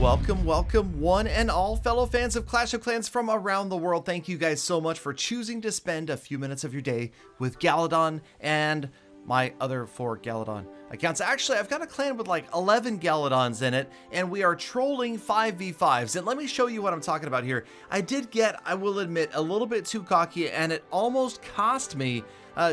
Welcome, one and all fellow fans of Clash of Clans from around the world. Thank you guys so much for choosing to spend a few minutes of your day with Galadon and my other 4 Galadon accounts. Actually, I've got a clan with like 11 Galadons in it, and we are trolling 5v5s. And let me show you what I'm talking about here. I did get, I will admit, a little bit too cocky, and it almost cost me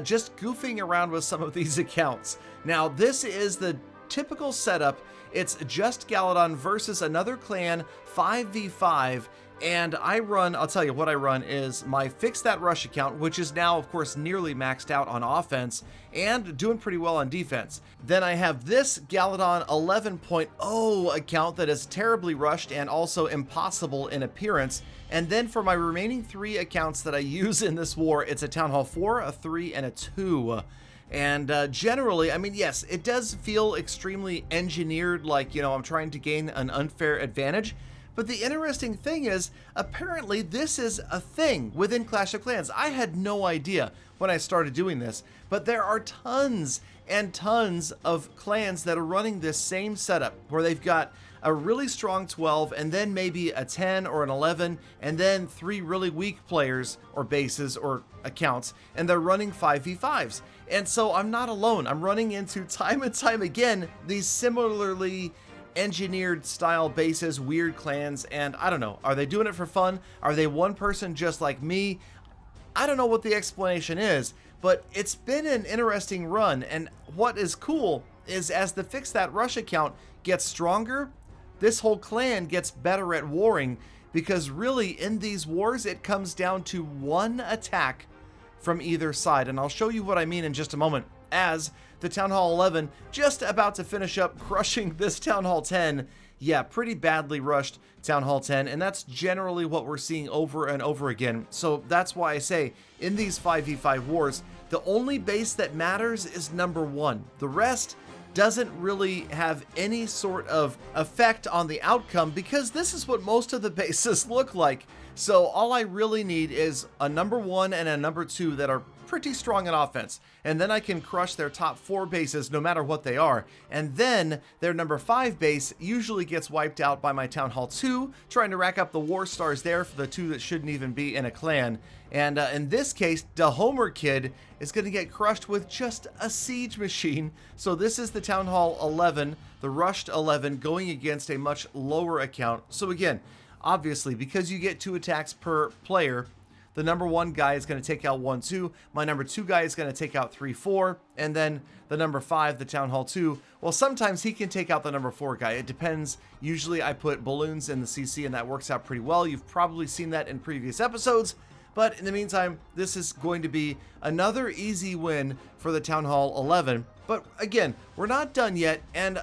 just goofing around with some of these accounts. Now, this is the typical setup. It's just Galadon versus another clan, 5v5, and I run, I'll tell you what I run is my Fix That Rush account, which is now, of course, nearly maxed out on offense and doing pretty well on defense. Then I have this Galadon 11.0 account that is terribly rushed and also impossible in appearance. And then for my remaining 3 accounts that I use in this war, it's a Town Hall 4, a 3, and a 2. And generally, I mean, yes, it does feel extremely engineered, like, you know, I'm trying to gain an unfair advantage. But the interesting thing is, apparently this is a thing within Clash of Clans. I had no idea when I started doing this, but there are tons and tons of clans that are running this same setup where they've got a really strong 12 and then maybe a 10 or an 11 and then 3 really weak players or bases or accounts, and they're running 5v5s. And so I'm not alone. I'm running into time and time again these similarly engineered style bases, weird clans, and I don't know, are they doing it for fun? Are they one person just like me? I don't know what the explanation is, but it's been an interesting run. And what is cool is as the Fix That Rush account gets stronger, this whole clan gets better at warring, because really in these wars it comes down to one attack from either side. And I'll show you what I mean in just a moment, as the Town Hall 11 just about to finish up crushing this Town Hall 10. Yeah, pretty badly rushed Town Hall 10, and that's generally what we're seeing over and over again. So that's why I say in these 5v5 wars, the only base that matters is number 1. The rest doesn't really have any sort of effect on the outcome, because this is what most of the bases look like. So all I really need is a number 1 and a number 2 that are pretty strong in offense, and then I can crush their top 4 bases no matter what they are. And then their number 5 base usually gets wiped out by my Town Hall 2, trying to rack up the war stars there for the 2 that shouldn't even be in a clan. And in this case, the Homer Kid is going to get crushed with just a siege machine. So this is the Town Hall 11, the rushed 11, going against a much lower account. So again, obviously, because you get 2 attacks per player, the number 1 guy is going to take out 1, 2. My number 2 guy is going to take out 3, 4. And then the number 5, the Town Hall 2, well, sometimes he can take out the number 4 guy. It depends. Usually I put balloons in the CC, and that works out pretty well. You've probably seen that in previous episodes. But in the meantime, this is going to be another easy win for the Town Hall 11. But again, we're not done yet. And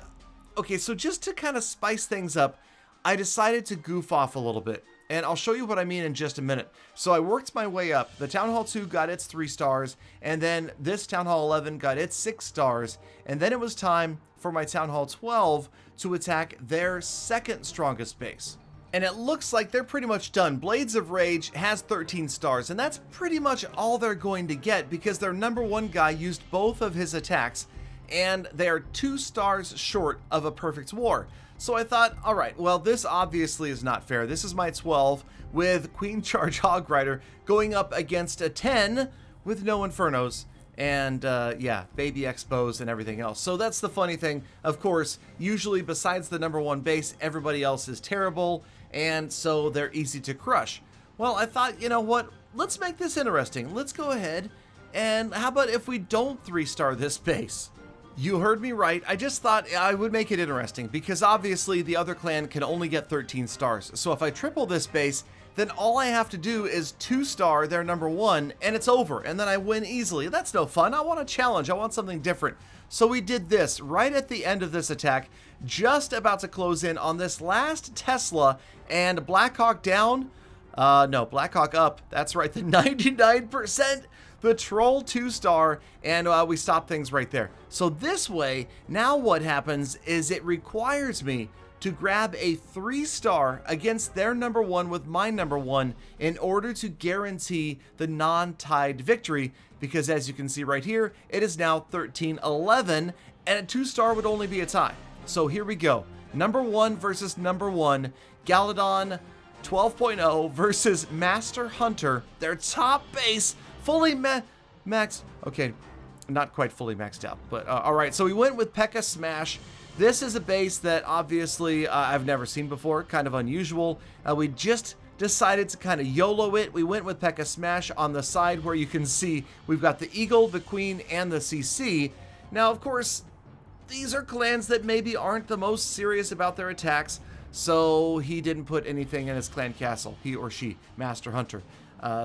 okay, so just to kind of spice things up, I decided to goof off a little bit. And I'll show you what I mean in just a minute. So I worked my way up. The Town Hall 2 got its 3 stars, and then this Town Hall 11 got its 6 stars, and then it was time for my Town Hall 12 to attack their second strongest base. And it looks like they're pretty much done. Blades of Rage has 13 stars, and that's pretty much all they're going to get, because their number 1 guy used both of his attacks, and they are 2 stars short of a perfect war. So I thought, all right, well, this obviously is not fair. This is my 12 with Queen Charge Hog Rider going up against a 10 with no Infernos and, yeah, baby expos and everything else. So that's the funny thing. Of course, usually besides the number 1 base, everybody else is terrible, and so they're easy to crush. Well, I thought, you know what? Let's make this interesting. Let's go ahead, and how about if we don't 3-star this base? You heard me right. I just thought I would make it interesting, because obviously the other clan can only get 13 stars. So if I triple this base, then all I have to do is 2-star their number 1, and it's over, and then I win easily. That's no fun. I want a challenge. I want something different. So we did this right at the end of this attack, just about to close in on this last Tesla, and Blackhawk down. No, Blackhawk up. That's right, the 99%. The Troll 2-star, and we stop things right there. So this way, now what happens is it requires me to grab a 3-star against their number 1 with my number 1 in order to guarantee the non-tied victory, because as you can see right here, it is now 13-11, and a 2-star would only be a tie. So here we go. Number 1 versus number 1. Galadon 12.0 versus Master Hunter. Their top base, fully maxed. Okay, not quite fully maxed out, but all right. So we went with P.E.K.K.A. Smash. This is a base that obviously I've never seen before, kind of unusual. We just decided to kind of YOLO it. We went with P.E.K.K.A. Smash on the side where you can see we've got the Eagle, the Queen, and the CC. Now, of course, these are clans that maybe aren't the most serious about their attacks, so he didn't put anything in his clan castle, he or she, Master Hunter.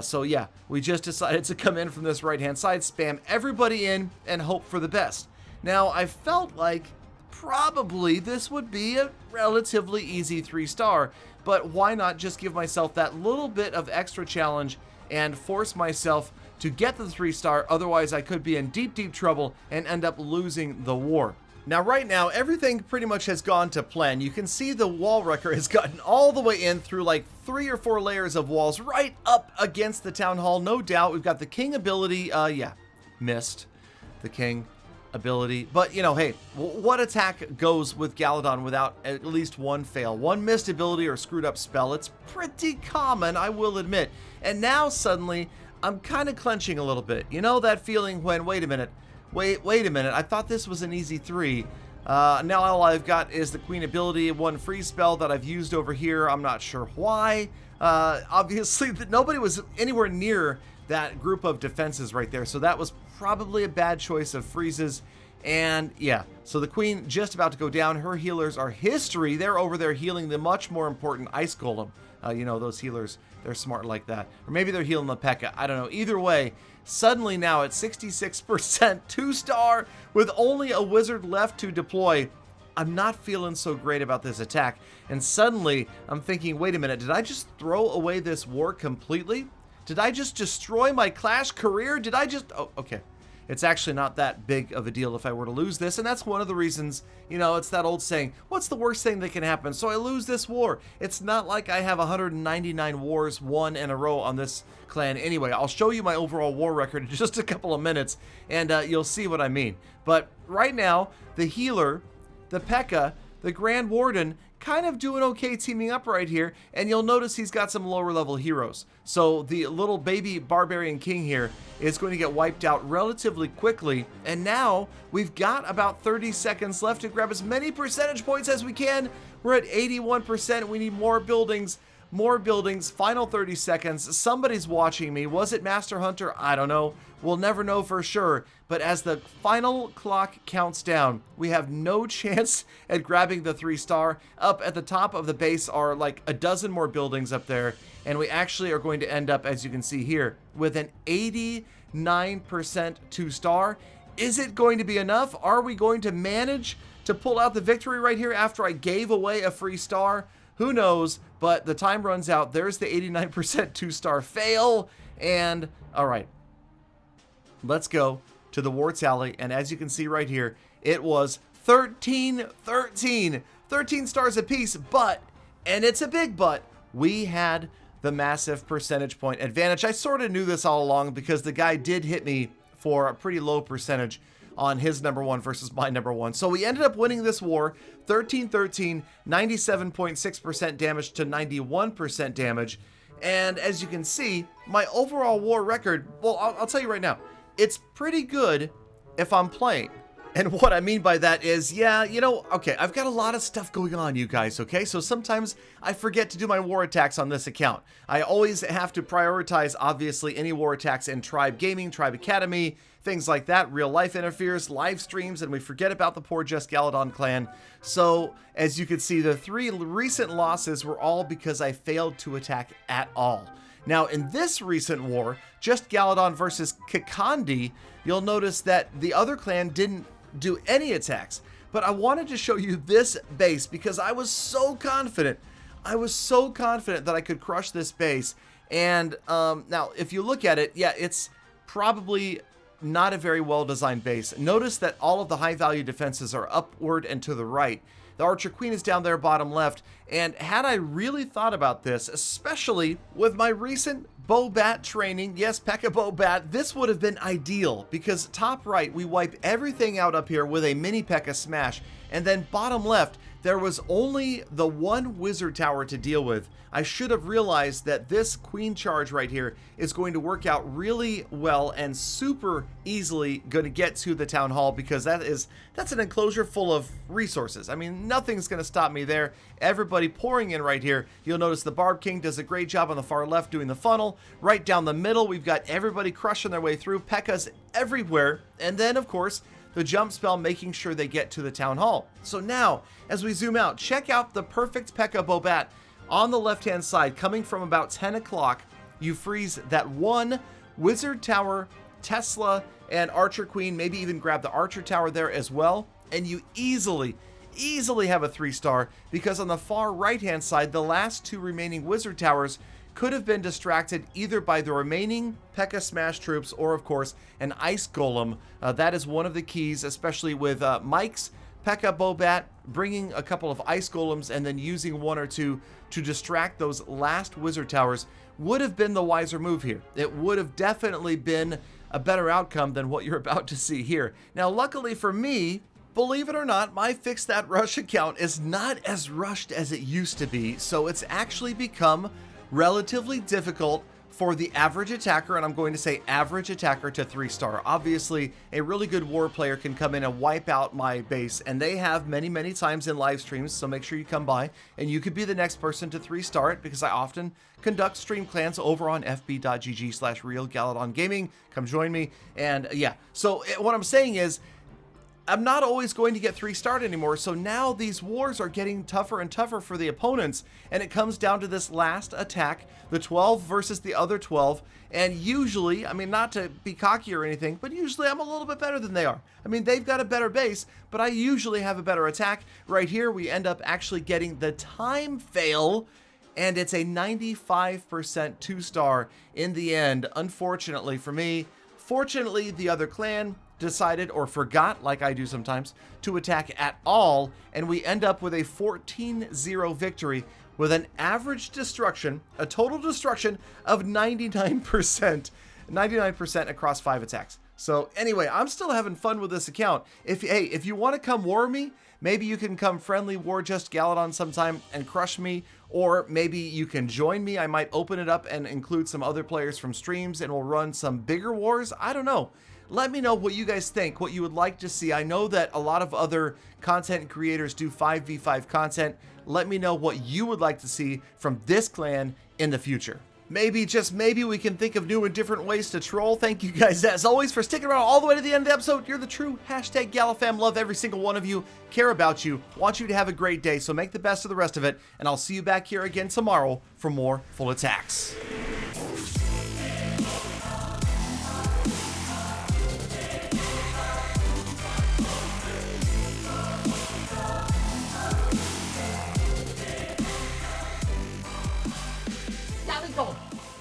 So yeah, we just decided to come in from this right-hand side, spam everybody in, and hope for the best. Now, I felt like probably this would be a relatively easy 3-star, but why not just give myself that little bit of extra challenge and force myself to get the 3-star, otherwise I could be in deep, deep trouble and end up losing the war. Now, right now, everything pretty much has gone to plan. You can see the wall wrecker has gotten all the way in through like 3 or 4 layers of walls right up against the town hall. No doubt. We've got the king ability. Yeah, missed the king ability. But, you know, hey, what attack goes with Galadon without at least one fail? One missed ability or screwed up spell. It's pretty common, I will admit. And now suddenly I'm kind of clenching a little bit. You know that feeling when, wait a minute, I thought this was an easy 3. Now all I've got is the Queen ability, one free spell that I've used over here. I'm not sure why. Obviously, nobody was anywhere near that group of defenses right there, so that was probably a bad choice of freezes. And yeah, so the Queen just about to go down. Her healers are history. They're over there healing the much more important Ice Golem. You know, those healers, they're smart like that. Or maybe they're healing the P.E.K.K.A. I don't know. Either way, suddenly now at 66%, 2-star with only a wizard left to deploy. I'm not feeling so great about this attack. And suddenly I'm thinking, wait a minute, did I just throw away this war completely? Did I just destroy my Clash career? Did I just... Oh, okay. It's actually not that big of a deal if I were to lose this, and that's one of the reasons, you know, it's that old saying, what's the worst thing that can happen? So I lose this war. It's not like I have 199 wars won in a row on this clan. Anyway, I'll show you my overall war record in just a couple of minutes, and you'll see what I mean. But right now, the healer, the P.E.K.K.A., the Grand Warden, kind of doing okay teaming up right here, and you'll notice he's got some lower level heroes. So the little baby Barbarian King here is going to get wiped out relatively quickly, and now we've got about 30 seconds left to grab as many percentage points as we can. We're at 81%. We need more buildings. More buildings, final 30 seconds. Somebody's watching me. Was it Master Hunter? I don't know. We'll never know for sure. But as the final clock counts down, we have no chance at grabbing the 3-star. Up at the top of the base are like a dozen more buildings up there. And we actually are going to end up, as you can see here, with an 89% 2-star. Is it going to be enough? Are we going to manage to pull out the victory right here after I gave away a free star? Who knows, but the time runs out. There's the 89% 2-star fail. And all right, let's go to the war tally. And as you can see right here, it was 13 stars apiece. But, and it's a big but, we had the massive percentage point advantage. I sort of knew this all along because the guy did hit me for a pretty low percentage on his number 1 versus my number 1. So we ended up winning this war 13-13, 97.6% damage to 91% damage. And as you can see, my overall war record, well, I'll tell you right now, it's pretty good if I'm playing. And what I mean by that is, yeah, you know, okay, I've got a lot of stuff going on, you guys, okay? So sometimes I forget to do my war attacks on this account. I always have to prioritize, obviously, any war attacks in Tribe Gaming, Tribe Academy, things like that, real life interferes, live streams, and we forget about the poor Just Galadon clan. So, as you can see, the 3 recent losses were all because I failed to attack at all. Now, in this recent war, Just Galadon versus Kakandi, you'll notice that the other clan didn't do any attacks. But I wanted to show you this base because I was so confident. I was so confident that I could crush this base. And now, if you look at it, yeah, it's probably not a very well-designed base. Notice that all of the high-value defenses are upward and to the right. The Archer Queen is down there bottom left. And had I really thought about this, especially with my recent Bobat training. Yes, P.E.K.K.A. Bobat. This would have been ideal because top right, we wipe everything out up here with a mini P.E.K.K.A. smash. And then bottom left, there was only the one wizard tower to deal with. I should have realized that this queen charge right here is going to work out really well and super easily going to get to the town hall, because that's an enclosure full of resources. I mean, nothing's going to stop me there. Everybody pouring in right here. You'll notice the Barb King does a great job on the far left doing the funnel. Right down the middle, we've got everybody crushing their way through. P.E.K.K.A.s everywhere. And then, of course, the jump spell making sure they get to the town hall. So now, as we zoom out, check out the perfect P.E.K.K.A. Bobat on the left-hand side, coming from about 10 o'clock. You freeze that one wizard tower, Tesla, and Archer Queen, maybe even grab the Archer Tower there as well, and you easily have a 3-star, because on the far right-hand side, the last two remaining wizard towers could have been distracted either by the remaining P.E.K.K.A. Smash troops or, of course, an Ice Golem. That is one of the keys, especially with Mike's P.E.K.K.A. Bobat bringing a couple of Ice Golems and then using one or two to distract those last wizard towers would have been the wiser move here. It would have definitely been a better outcome than what you're about to see here. Now, luckily for me, believe it or not, my Fix That Rush account is not as rushed as it used to be, so it's actually become relatively difficult for the average attacker, and I'm going to say average attacker, to 3-star. Obviously, a really good war player can come in and wipe out my base, and they have many times in live streams, so make sure you come by, and you could be the next person to 3-star it, because I often conduct stream clans over on fb.gg/realgaladongaming. Come join me, and yeah. So what I'm saying is, I'm not always going to get 3-starred anymore, so now these wars are getting tougher and tougher for the opponents, and it comes down to this last attack, the 12 versus the other 12, and usually, I mean, not to be cocky or anything, but usually I'm a little bit better than they are. I mean, they've got a better base, but I usually have a better attack. Right here, we end up actually getting the time fail, and it's a 95% 2-star in the end, unfortunately for me. Fortunately, the other clan decided, or forgot, like I do sometimes, to attack at all, and we end up with a 14-0 victory with an average destruction, a total destruction of 99%. 99% across 5 attacks. So anyway, I'm still having fun with this account. If you want to come war me, maybe you can come friendly war just Galadon sometime and crush me, or maybe you can join me. I might open it up and include some other players from streams, and we'll run some bigger wars. I don't know. Let me know what you guys think, what you would like to see. I know that a lot of other content creators do 5v5 content. Let me know what you would like to see from this clan in the future. Maybe, just maybe, we can think of new and different ways to troll. Thank you guys, as always, for sticking around all the way to the end of the episode. You're the true #GalaFam. Love every single one of you. Care about you. Want you to have a great day, so make the best of the rest of it. And I'll see you back here again tomorrow for more Full Attacks.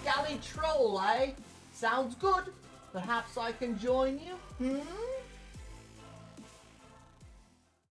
Galley troll, eh? Sounds good. Perhaps I can join you?